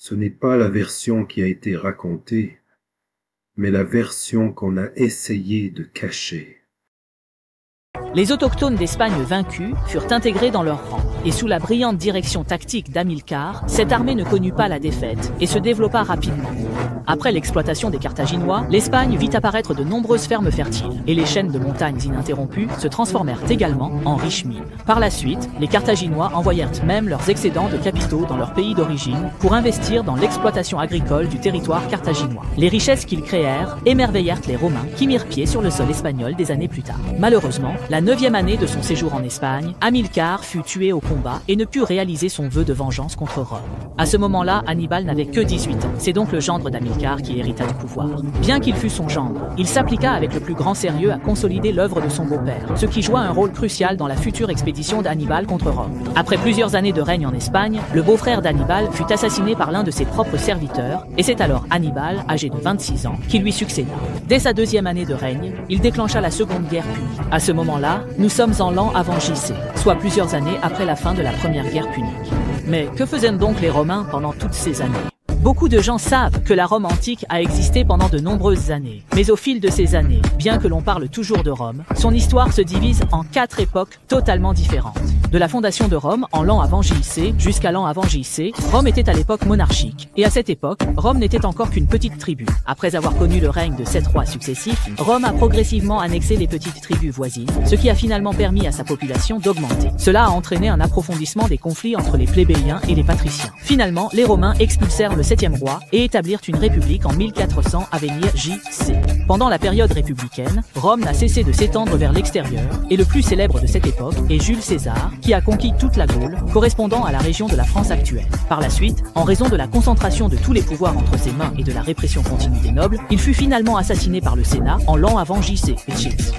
Ce n'est pas la version qui a été racontée, mais la version qu'on a essayé de cacher. Les autochtones d'Espagne vaincus furent intégrés dans leur rang, et sous la brillante direction tactique d'Amilcar, cette armée ne connut pas la défaite et se développa rapidement. Après l'exploitation des Carthaginois, l'Espagne vit apparaître de nombreuses fermes fertiles, et les chaînes de montagnes ininterrompues se transformèrent également en riches mines. Par la suite, les Carthaginois envoyèrent même leurs excédents de capitaux dans leur pays d'origine pour investir dans l'exploitation agricole du territoire carthaginois. Les richesses qu'ils créèrent émerveillèrent les Romains qui mirent pied sur le sol espagnol des années plus tard. Malheureusement, la 9e année de son séjour en Espagne, Amilcar fut tué au combat et ne put réaliser son vœu de vengeance contre Rome. À ce moment-là, Hannibal n'avait que 18 ans. C'est donc le gendre d'Amilcar qui hérita du pouvoir. Bien qu'il fût son gendre, il s'appliqua avec le plus grand sérieux à consolider l'œuvre de son beau-père, ce qui joua un rôle crucial dans la future expédition d'Hannibal contre Rome. Après plusieurs années de règne en Espagne, le beau-frère d'Hannibal fut assassiné par l'un de ses propres serviteurs, et c'est alors Hannibal, âgé de 26 ans, qui lui succéda. Dès sa 2e année de règne, il déclencha la Seconde Guerre punique. À ce moment-là, nous sommes en l'an avant JC, soit plusieurs années après la fin de la Première Guerre punique. Mais que faisaient donc les Romains pendant toutes ces années ? Beaucoup de gens savent que la Rome antique a existé pendant de nombreuses années. Mais au fil de ces années, bien que l'on parle toujours de Rome, son histoire se divise en 4 époques totalement différentes. De la fondation de Rome en l'an avant JC jusqu'à l'an avant JC, Rome était à l'époque monarchique. Et à cette époque, Rome n'était encore qu'une petite tribu. Après avoir connu le règne de 7 rois successifs, Rome a progressivement annexé les petites tribus voisines, ce qui a finalement permis à sa population d'augmenter. Cela a entraîné un approfondissement des conflits entre les plébéiens et les patriciens. Finalement, les Romains expulsèrent le 7e roi et établirent une république en 1400 à venir JC. Pendant la période républicaine, Rome n'a cessé de s'étendre vers l'extérieur et le plus célèbre de cette époque est Jules César qui a conquis toute la Gaule, correspondant à la région de la France actuelle. Par la suite, en raison de la concentration de tous les pouvoirs entre ses mains et de la répression continue des nobles, il fut finalement assassiné par le Sénat en l'an avant JC.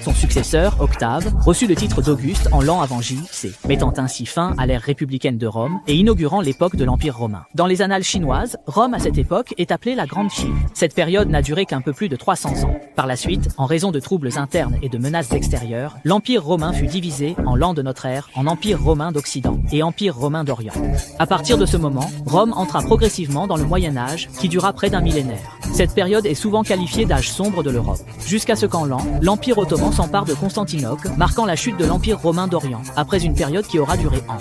Son successeur, Octave, reçut le titre d'Auguste en l'an avant JC, mettant ainsi fin à l'ère républicaine de Rome et inaugurant l'époque de l'Empire romain. Dans les annales chinoises, Rome à cette époque est appelée la Grande Chine. Cette période n'a duré qu'un peu plus de 300 ans. Par la suite, en raison de troubles internes et de menaces extérieures, l'Empire romain fut divisé en l'an de notre ère en Empire romain d'Occident et Empire romain d'Orient. À partir de ce moment, Rome entra progressivement dans le Moyen-Âge qui dura près d'un millénaire. Cette période est souvent qualifiée d'âge sombre de l'Europe, jusqu'à ce qu'en l'an, l'Empire ottoman s'empare de Constantinople, marquant la chute de l'Empire romain d'Orient, après une période qui aura duré ans.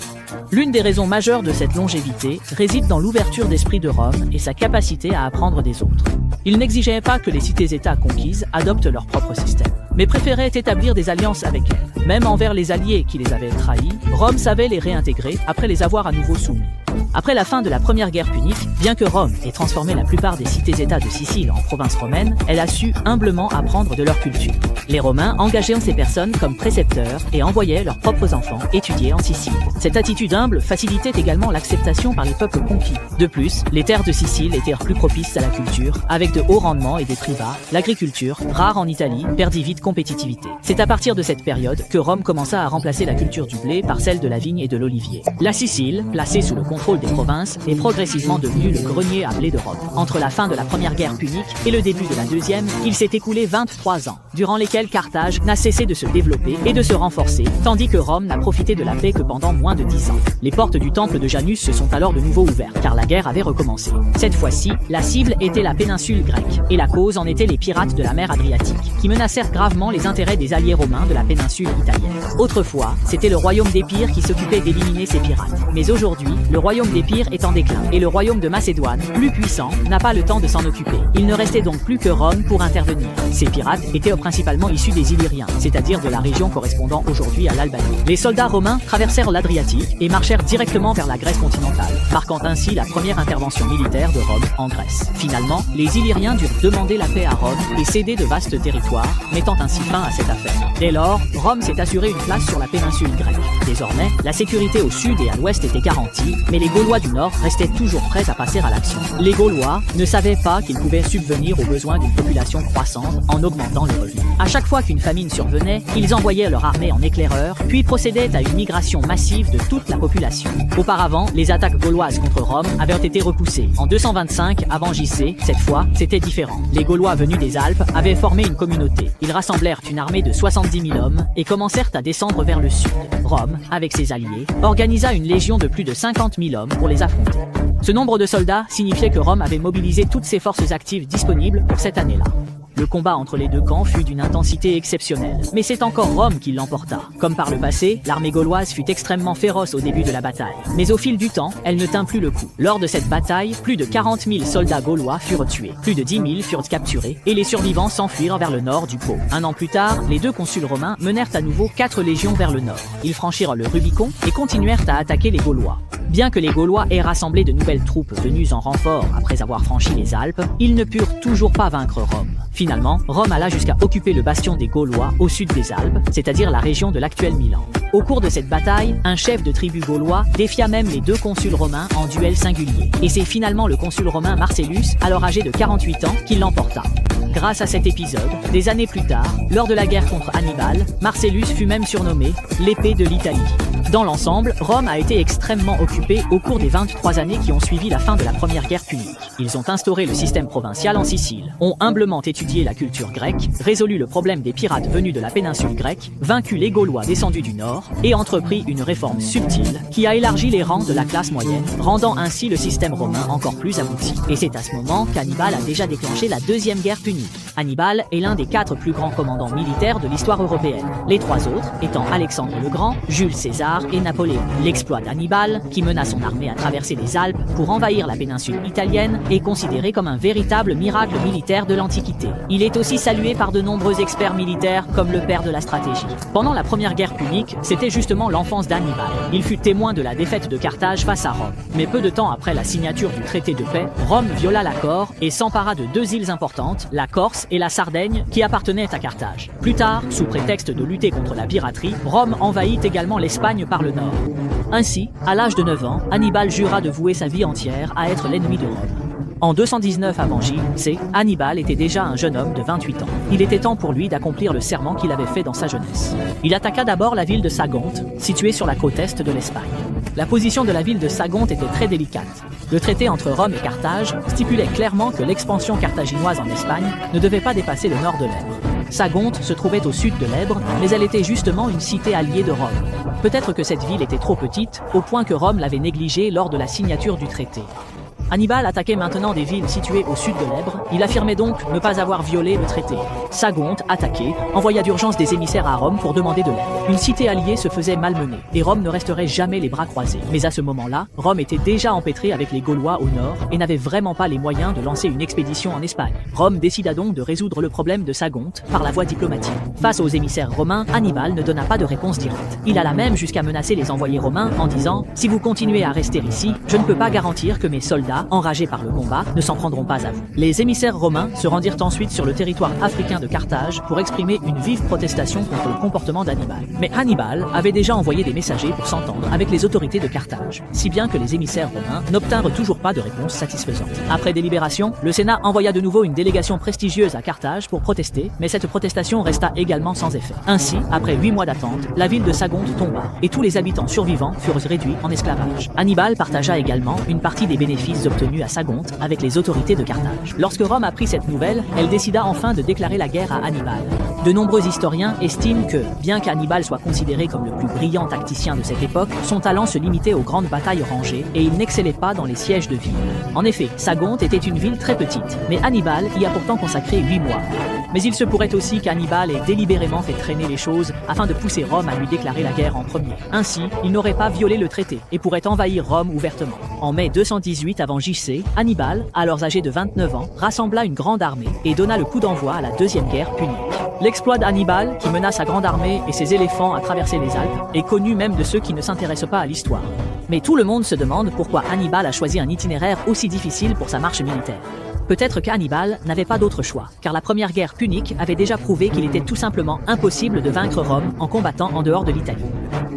L'une des raisons majeures de cette longévité réside dans l'ouverture d'esprit de Rome et sa capacité à apprendre des autres. Il n'exigeait pas que les cités-États conquises adoptent leur propre système, mais préférait établir des alliances avec elles. Même envers les alliés qui les avaient trahis, Rome savait les réintégrer après les avoir à nouveau soumis. Après la fin de la Première Guerre punique, bien que Rome ait transformé la plupart des cités-États de Sicile en provinces romaines, elle a su humblement apprendre de leur culture. Les Romains engageaient ces personnes comme précepteurs et envoyaient leurs propres enfants étudier en Sicile. Cette attitude humble facilitait également l'acceptation par les peuples conquis. De plus, les terres de Sicile étaient plus propices à la culture, avec de hauts rendements et des prix bas. L'agriculture, rare en Italie, perdit vite compétitivité. C'est à partir de cette période que Rome commença à remplacer la culture du blé par celle de la vigne et de l'olivier. La Sicile, placée sous le contrôle des provinces, est progressivement devenue le grenier à blé d'Europe. Entre la fin de la Première Guerre punique et le début de la Deuxième, il s'est écoulé 23 ans, durant lesquels Carthage n'a cessé de se développer et de se renforcer, tandis que Rome n'a profité de la paix que pendant moins de 10 ans. Les portes du temple de Janus se sont alors de nouveau ouvertes, car la guerre avait recommencé. Cette fois-ci, la cible était la péninsule grecque, et la cause en était les pirates de la mer Adriatique, qui menacèrent gravement les intérêts des alliés romains de la péninsule italienne. Autrefois, c'était le royaume d'Épire qui s'occupait d'éliminer ces pirates. Mais aujourd'hui, le royaume d'Épire est en déclin, et le royaume de Macédoine, plus puissant, n'a pas le temps de s'en occuper. Il ne restait donc plus que Rome pour intervenir. Ces pirates étaient principalement issus des Illyriens, c'est-à-dire de la région correspondant aujourd'hui à l'Albanie. Les soldats romains traversèrent l'Adriatique et marchèrent directement vers la Grèce continentale, marquant ainsi la première intervention militaire de Rome en Grèce. Finalement, les Illyriens durent demander la paix à Rome et céder de vastes territoires, mettant ainsi fin à cette affaire. Dès lors, Rome s'est assuré une place sur la péninsule grecque. Désormais, la sécurité au sud et à l'ouest était garantie, mais les Gaulois du nord restaient toujours prêts à passer à l'action. Les Gaulois ne savaient pas qu'ils pouvaient subvenir aux besoins d'une population croissante en augmentant les revenus. À chaque fois qu'une famine survenait, ils envoyaient leur armée en éclaireur, puis procédaient à une migration massive de toute la population. Auparavant, les attaques gauloises contre Rome avaient été repoussées. En 225 avant JC, cette fois, c'était différent. Les Gaulois venus des Alpes avaient formé une communauté. Ils rassemblèrent une armée de 70 000 hommes et commencèrent à descendre vers le sud. Rome, avec ses alliés, organisa une légion de plus de 50 000 hommes pour les affronter. Ce nombre de soldats signifiait que Rome avait mobilisé toutes ses forces actives disponibles pour cette année-là. Le combat entre les deux camps fut d'une intensité exceptionnelle, mais c'est encore Rome qui l'emporta. Comme par le passé, l'armée gauloise fut extrêmement féroce au début de la bataille. Mais au fil du temps, elle ne tint plus le coup. Lors de cette bataille, plus de 40 000 soldats gaulois furent tués, plus de 10 000 furent capturés, et les survivants s'enfuirent vers le nord du Pô. Un an plus tard, les deux consuls romains menèrent à nouveau 4 légions vers le nord. Ils franchirent le Rubicon et continuèrent à attaquer les Gaulois. Bien que les Gaulois aient rassemblé de nouvelles troupes venues en renfort après avoir franchi les Alpes, ils ne purent toujours pas vaincre Rome. Finalement, Rome alla jusqu'à occuper le bastion des Gaulois au sud des Alpes, c'est-à-dire la région de l'actuel Milan. Au cours de cette bataille, un chef de tribu gaulois défia même les deux consuls romains en duel singulier. Et c'est finalement le consul romain Marcellus, alors âgé de 48 ans, qui l'emporta. Grâce à cet épisode, des années plus tard, lors de la guerre contre Hannibal, Marcellus fut même surnommé l'épée de l'Italie. Dans l'ensemble, Rome a été extrêmement occupée au cours des 23 années qui ont suivi la fin de la première guerre punique. Ils ont instauré le système provincial en Sicile, ont humblement étudié la culture grecque, résolu le problème des pirates venus de la péninsule grecque, vaincu les Gaulois descendus du nord, et entrepris une réforme subtile qui a élargi les rangs de la classe moyenne, rendant ainsi le système romain encore plus abouti. Et c'est à ce moment qu'Hannibal a déjà déclenché la deuxième guerre punique. Hannibal est l'un des 4 plus grands commandants militaires de l'histoire européenne, les 3 autres étant Alexandre le Grand, Jules César et Napoléon. L'exploit d'Hannibal, qui mena son armée à traverser les Alpes pour envahir la péninsule italienne, est considéré comme un véritable miracle militaire de l'Antiquité. Il est aussi salué par de nombreux experts militaires comme le père de la stratégie. Pendant la première guerre punique, c'était justement l'enfance d'Hannibal. Il fut témoin de la défaite de Carthage face à Rome. Mais peu de temps après la signature du traité de paix, Rome viola l'accord et s'empara de 2 îles importantes, la Corse et la Sardaigne, qui appartenaient à Carthage. Plus tard, sous prétexte de lutter contre la piraterie, Rome envahit également l'Espagne par le nord. Ainsi, à l'âge de 9 ans, Hannibal jura de vouer sa vie entière à être l'ennemi de Rome. En 219 avant J.C., Hannibal était déjà un jeune homme de 28 ans. Il était temps pour lui d'accomplir le serment qu'il avait fait dans sa jeunesse. Il attaqua d'abord la ville de Sagonte, située sur la côte est de l'Espagne. La position de la ville de Sagonte était très délicate. Le traité entre Rome et Carthage stipulait clairement que l'expansion carthaginoise en Espagne ne devait pas dépasser le nord de l'Èbre. Sagonte se trouvait au sud de l'Èbre, mais elle était justement une cité alliée de Rome. Peut-être que cette ville était trop petite, au point que Rome l'avait négligée lors de la signature du traité. Hannibal attaquait maintenant des villes situées au sud de l'Èbre, il affirmait donc ne pas avoir violé le traité. Sagonte, attaqué, envoya d'urgence des émissaires à Rome pour demander de l'aide. Une cité alliée se faisait malmener, et Rome ne resterait jamais les bras croisés. Mais à ce moment-là, Rome était déjà empêtrée avec les Gaulois au nord, et n'avait vraiment pas les moyens de lancer une expédition en Espagne. Rome décida donc de résoudre le problème de Sagonte par la voie diplomatique. Face aux émissaires romains, Hannibal ne donna pas de réponse directe. Il alla même jusqu'à menacer les envoyés romains en disant « Si vous continuez à rester ici, je ne peux pas garantir que mes soldats, enragés par le combat, ne s'en prendront pas à vous. » Les émissaires romains se rendirent ensuite sur le territoire africain de Carthage pour exprimer une vive protestation contre le comportement d'Hannibal. Mais Hannibal avait déjà envoyé des messagers pour s'entendre avec les autorités de Carthage, si bien que les émissaires romains n'obtinrent toujours pas de réponse satisfaisante. Après délibération, le Sénat envoya de nouveau une délégation prestigieuse à Carthage pour protester, mais cette protestation resta également sans effet. Ainsi, après 8 mois d'attente, la ville de Sagonte tomba, et tous les habitants survivants furent réduits en esclavage. Hannibal partagea également une partie des bénéfices obtenus à Sagonte avec les autorités de Carthage. Lorsque Rome apprit cette nouvelle, elle décida enfin de déclarer la guerre à Hannibal. De nombreux historiens estiment que, bien qu'Hannibal soit considéré comme le plus brillant tacticien de cette époque, son talent se limitait aux grandes batailles rangées et il n'excellait pas dans les sièges de ville. En effet, Sagonte était une ville très petite, mais Hannibal y a pourtant consacré 8 mois. Mais il se pourrait aussi qu'Hannibal ait délibérément fait traîner les choses afin de pousser Rome à lui déclarer la guerre en premier. Ainsi, il n'aurait pas violé le traité et pourrait envahir Rome ouvertement. En mai 218 avant J.C., Hannibal, alors âgé de 29 ans, rassembla une grande armée et donna le coup d'envoi à la deuxième guerre punique. L'exploit d'Hannibal, qui mena sa grande armée et ses éléphants à traverser les Alpes, est connu même de ceux qui ne s'intéressent pas à l'histoire. Mais tout le monde se demande pourquoi Hannibal a choisi un itinéraire aussi difficile pour sa marche militaire. Peut-être qu'Hannibal n'avait pas d'autre choix, car la première guerre punique avait déjà prouvé qu'il était tout simplement impossible de vaincre Rome en combattant en dehors de l'Italie.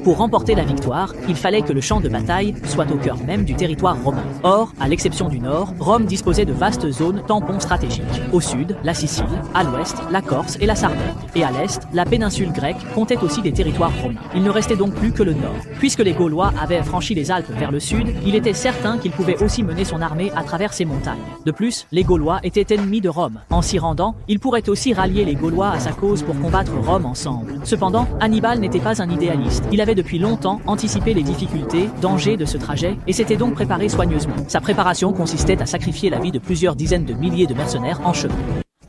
Pour remporter la victoire, il fallait que le champ de bataille soit au cœur même du territoire romain. Or, à l'exception du nord, Rome disposait de vastes zones tampons stratégiques. Au sud, la Sicile, à l'ouest, la Corse et la Sardaigne. Et à l'est, la péninsule grecque comptait aussi des territoires romains. Il ne restait donc plus que le nord. Puisque les Gaulois avaient franchi les Alpes vers le sud, il était certain qu'il pouvait aussi mener son armée à travers ces montagnes. De plus, les Gaulois étaient ennemis de Rome. En s'y rendant, il pourrait aussi rallier les Gaulois à sa cause pour combattre Rome ensemble. Cependant, Hannibal n'était pas un idéaliste. Il avait depuis longtemps anticipé les difficultés, dangers de ce trajet et s'était donc préparé soigneusement. Sa préparation consistait à sacrifier la vie de plusieurs dizaines de milliers de mercenaires en chemin.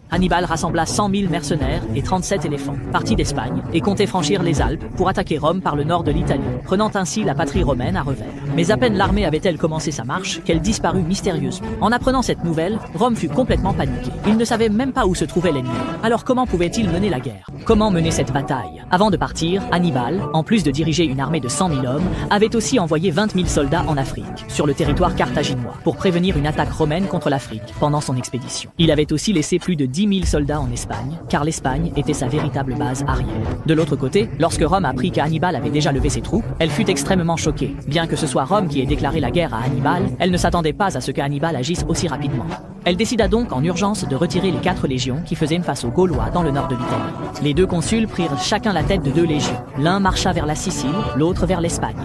Hannibal rassembla 100 000 mercenaires et 37 éléphants, partis d'Espagne, et comptait franchir les Alpes pour attaquer Rome par le nord de l'Italie, prenant ainsi la patrie romaine à revers. Mais à peine l'armée avait-elle commencé sa marche qu'elle disparut mystérieusement. En apprenant cette nouvelle, Rome fut complètement paniquée. Il ne savait même pas où se trouvait l'ennemi. Alors comment pouvait-il mener la guerre? Comment mener cette bataille? Avant de partir, Hannibal, en plus de diriger une armée de 100 000 hommes, avait aussi envoyé 20 000 soldats en Afrique, sur le territoire carthaginois, pour prévenir une attaque romaine contre l'Afrique pendant son expédition. Il avait aussi laissé plus de 10 000 soldats en Espagne, car l'Espagne était sa véritable base arrière. De l'autre côté, lorsque Rome apprit qu'Hannibal avait déjà levé ses troupes, elle fut extrêmement choquée. Bien que ce soit Rome qui ait déclaré la guerre à Hannibal, elle ne s'attendait pas à ce que Hannibal agisse aussi rapidement. Elle décida donc en urgence de retirer les 4 légions qui faisaient face aux Gaulois dans le nord de l'Italie. Les 2 consuls prirent chacun la tête de 2 légions. L'un marcha vers la Sicile, l'autre vers l'Espagne.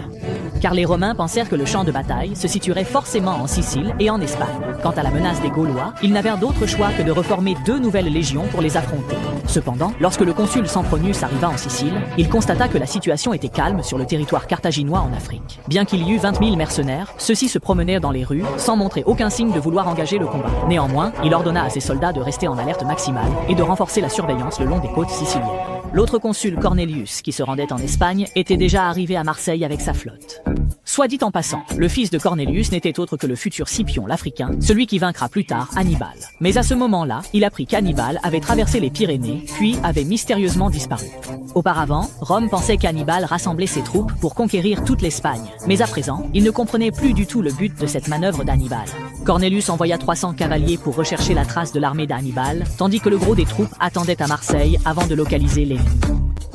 Car les Romains pensèrent que le champ de bataille se situerait forcément en Sicile et en Espagne. Quant à la menace des Gaulois, ils n'avaient d'autre choix que de reformer 2 nouvelles légions pour les affronter. Cependant, lorsque le consul Sempronius arriva en Sicile, il constata que la situation était calme sur le territoire carthaginois en Afrique. Bien qu'il y eût 20 000 mercenaires, ceux-ci se promenèrent dans les rues sans montrer aucun signe de vouloir engager le combat. Néanmoins, il ordonna à ses soldats de rester en alerte maximale et de renforcer la surveillance le long des côtes siciliennes. L'autre consul Cornelius, qui se rendait en Espagne, était déjà arrivé à Marseille avec sa flotte. Soit dit en passant, le fils de Cornelius n'était autre que le futur Scipion l'Africain, celui qui vaincra plus tard Hannibal. Mais à ce moment-là, il apprit qu'Hannibal avait traversé les Pyrénées, puis avait mystérieusement disparu. Auparavant, Rome pensait qu'Hannibal rassemblait ses troupes pour conquérir toute l'Espagne. Mais à présent, il ne comprenait plus du tout le but de cette manœuvre d'Hannibal. Cornelius envoya 300 cavaliers pour rechercher la trace de l'armée d'Hannibal, tandis que le gros des troupes attendait à Marseille avant de localiser l'ennemi.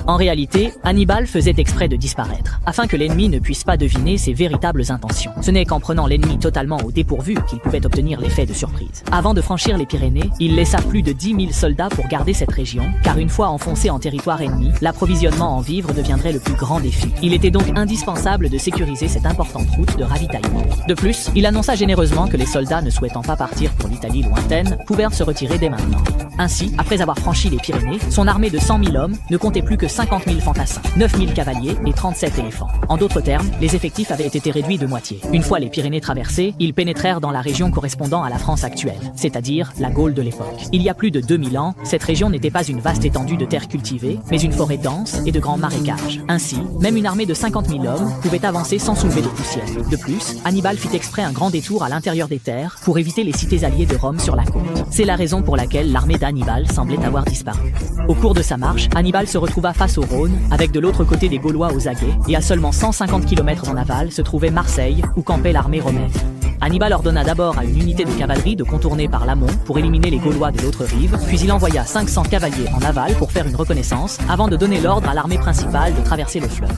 En réalité, Hannibal faisait exprès de disparaître, afin que l'ennemi ne puisse pas deviner ses véritables intentions. Ce n'est qu'en prenant l'ennemi totalement au dépourvu qu'il pouvait obtenir l'effet de surprise. Avant de franchir les Pyrénées, il laissa plus de 10 000 soldats pour garder cette région, car une fois enfoncé en territoire ennemi, l'approvisionnement en vivres deviendrait le plus grand défi. Il était donc indispensable de sécuriser cette importante route de ravitaillement. De plus, il annonça généreusement que les soldats ne souhaitant pas partir pour l'Italie lointaine pouvaient se retirer dès maintenant. Ainsi, après avoir franchi les Pyrénées, son armée de 100 000 hommes ne comptait plus que 50 000 fantassins, 9 000 cavaliers et 37 éléphants. En d'autres termes, les effectifs avaient été réduits de moitié. Une fois les Pyrénées traversées, ils pénétrèrent dans la région correspondant à la France actuelle, c'est-à-dire la Gaule de l'époque. Il y a plus de 2000 ans, cette région n'était pas une vaste étendue de terre cultivée, mais une forêt dense et de grands marécages. Ainsi, même une armée de 50 000 hommes pouvait avancer sans soulever de poussière. De plus, Hannibal fit exprès un grand détour à l'intérieur des terres pour éviter les cités alliées de Rome sur la côte. C'est la raison pour laquelle l'armée d'Hannibal semblait avoir disparu. Au cours de sa marche, Hannibal se retrouva face au Rhône, avec de l'autre côté des Gaulois aux aguets, et à seulement 150 km en aval se trouvait Marseille, où campait l'armée romaine. Hannibal ordonna d'abord à une unité de cavalerie de contourner par l'amont pour éliminer les Gaulois de l'autre rive, puis il envoya 500 cavaliers en aval pour faire une reconnaissance, avant de donner l'ordre à l'armée principale de traverser le fleuve.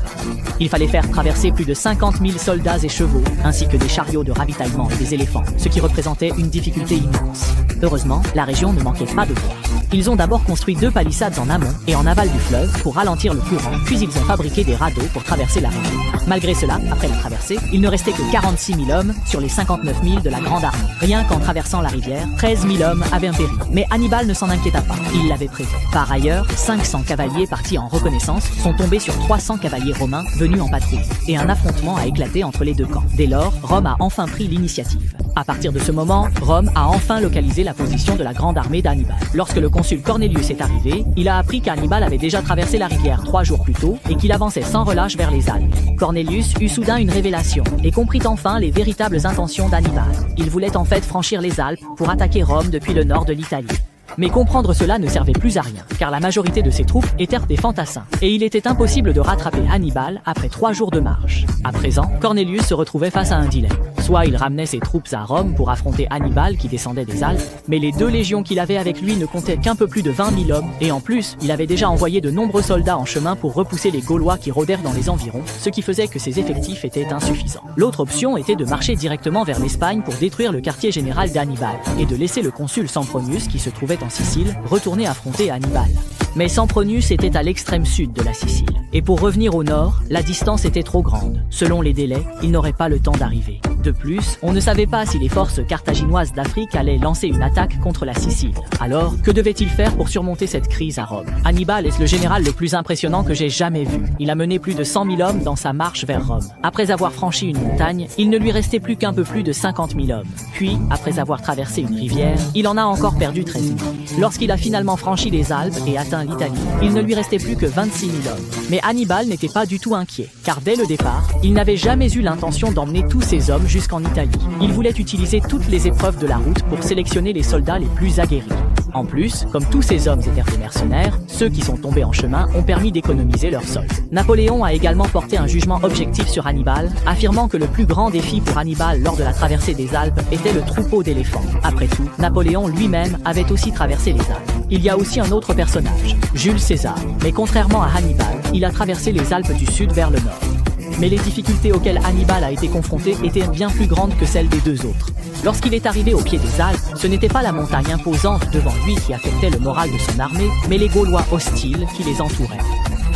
Il fallait faire traverser plus de 50 000 soldats et chevaux, ainsi que des chariots de ravitaillement et des éléphants, ce qui représentait une difficulté immense. Heureusement, la région ne manquait pas de bois. Ils ont d'abord construit 2 palissades en amont et en aval du fleuve pour ralentir le courant, puis ils ont fabriqué des radeaux pour traverser la rivière. Malgré cela, après la traversée, il ne restait que 46 000 hommes sur les 59 000 de la grande armée. Rien qu'en traversant la rivière, 13 000 hommes avaient péri. Mais Hannibal ne s'en inquiéta pas, il l'avait prévu. Par ailleurs, 500 cavaliers partis en reconnaissance sont tombés sur 300 cavaliers romains venus en patrouille, et un affrontement a éclaté entre les 2 camps. Dès lors, Rome a enfin pris l'initiative. À partir de ce moment, Rome a enfin localisé la position de la grande armée d'Hannibal. Lorsque le consul Cornelius est arrivé, il a appris qu'Hannibal avait déjà traversé la rivière 3 jours plus tôt et qu'il avançait sans relâche vers les Alpes. Cornelius eut soudain une révélation et comprit enfin les véritables intentions d'Hannibal. Il voulait en fait franchir les Alpes pour attaquer Rome depuis le nord de l'Italie. Mais comprendre cela ne servait plus à rien, car la majorité de ses troupes étaient des fantassins, et il était impossible de rattraper Hannibal après 3 jours de marche. À présent, Cornelius se retrouvait face à un dilemme. Soit il ramenait ses troupes à Rome pour affronter Hannibal qui descendait des Alpes, mais les 2 légions qu'il avait avec lui ne comptaient qu'un peu plus de 20 000 hommes, et en plus, il avait déjà envoyé de nombreux soldats en chemin pour repousser les Gaulois qui rôdèrent dans les environs, ce qui faisait que ses effectifs étaient insuffisants. L'autre option était de marcher directement vers l'Espagne pour détruire le quartier général d'Hannibal, et de laisser le consul Sempronius qui se trouvait en Sicile retourner affronter Hannibal. Mais Sempronius était à l'extrême sud de la Sicile. Et pour revenir au nord, la distance était trop grande. Selon les délais, il n'aurait pas le temps d'arriver. De plus, on ne savait pas si les forces carthaginoises d'Afrique allaient lancer une attaque contre la Sicile. Alors, que devait-il faire pour surmonter cette crise à Rome? Hannibal est le général le plus impressionnant que j'ai jamais vu. Il a mené plus de 100 000 hommes dans sa marche vers Rome. Après avoir franchi une montagne, il ne lui restait plus qu'un peu plus de 50 000 hommes. Puis, après avoir traversé une rivière, il en a encore perdu 13 000. Lorsqu'il a finalement franchi les Alpes et atteint l'Italie, il ne lui restait plus que 26 000 hommes. Mais Hannibal n'était pas du tout inquiet, car dès le départ, il n'avait jamais eu l'intention d'emmener tous ses hommes jusqu'en Italie. Il voulait utiliser toutes les épreuves de la route pour sélectionner les soldats les plus aguerris. En plus, comme tous ces hommes étaient des mercenaires, ceux qui sont tombés en chemin ont permis d'économiser leurs soldes. Napoléon a également porté un jugement objectif sur Hannibal, affirmant que le plus grand défi pour Hannibal lors de la traversée des Alpes était le troupeau d'éléphants. Après tout, Napoléon lui-même avait aussi traversé les Alpes. Il y a aussi un autre personnage, Jules César, mais contrairement à Hannibal, il a traversé les Alpes du sud vers le nord. Mais les difficultés auxquelles Hannibal a été confronté étaient bien plus grandes que celles des deux autres. Lorsqu'il est arrivé au pied des Alpes, ce n'était pas la montagne imposante devant lui qui affectait le moral de son armée, mais les Gaulois hostiles qui les entouraient.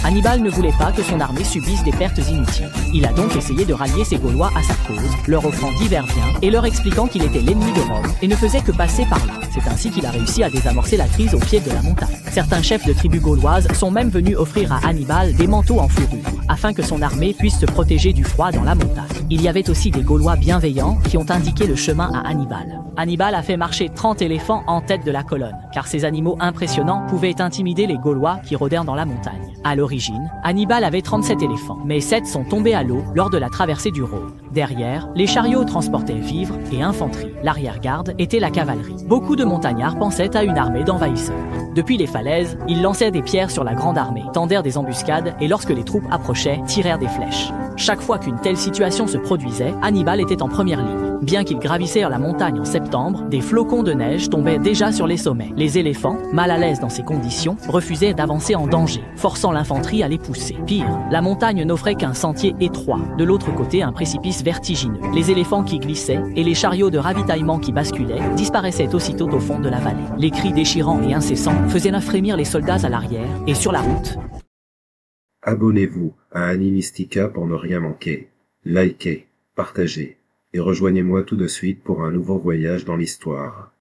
Hannibal ne voulait pas que son armée subisse des pertes inutiles. Il a donc essayé de rallier ses Gaulois à sa cause, leur offrant divers biens et leur expliquant qu'il était l'ennemi de Rome et ne faisait que passer par là. C'est ainsi qu'il a réussi à désamorcer la crise au pied de la montagne. Certains chefs de tribus gauloises sont même venus offrir à Hannibal des manteaux en fourrure, afin que son armée puisse se protéger du froid dans la montagne. Il y avait aussi des Gaulois bienveillants qui ont indiqué le chemin à Hannibal. Hannibal a fait marcher 30 éléphants en tête de la colonne, car ces animaux impressionnants pouvaient intimider les Gaulois qui rôdèrent dans la montagne. À l'origine, Hannibal avait 37 éléphants, mais 7 sont tombés à l'eau lors de la traversée du Rhône. Derrière, les chariots transportaient vivres et infanterie. L'arrière-garde était la cavalerie. Beaucoup de montagnards pensaient à une armée d'envahisseurs. Depuis les falaises, ils lançaient des pierres sur la grande armée, tendèrent des embuscades et lorsque les troupes approchaient, tirèrent des flèches. Chaque fois qu'une telle situation se produisait, Hannibal était en première ligne. Bien qu'ils gravissèrent la montagne en septembre, des flocons de neige tombaient déjà sur les sommets. Les éléphants, mal à l'aise dans ces conditions, refusaient d'avancer en danger, forçant l'infanterie à les pousser. Pire, la montagne n'offrait qu'un sentier étroit. De l'autre côté, un précipice vertigineux. Les éléphants qui glissaient et les chariots de ravitaillement qui basculaient disparaissaient aussitôt au fond de la vallée. Les cris déchirants et incessants faisaient frémir les soldats à l'arrière et sur la route. Abonnez-vous à Animistica pour ne rien manquer. Likez, partagez et rejoignez-moi tout de suite pour un nouveau voyage dans l'histoire.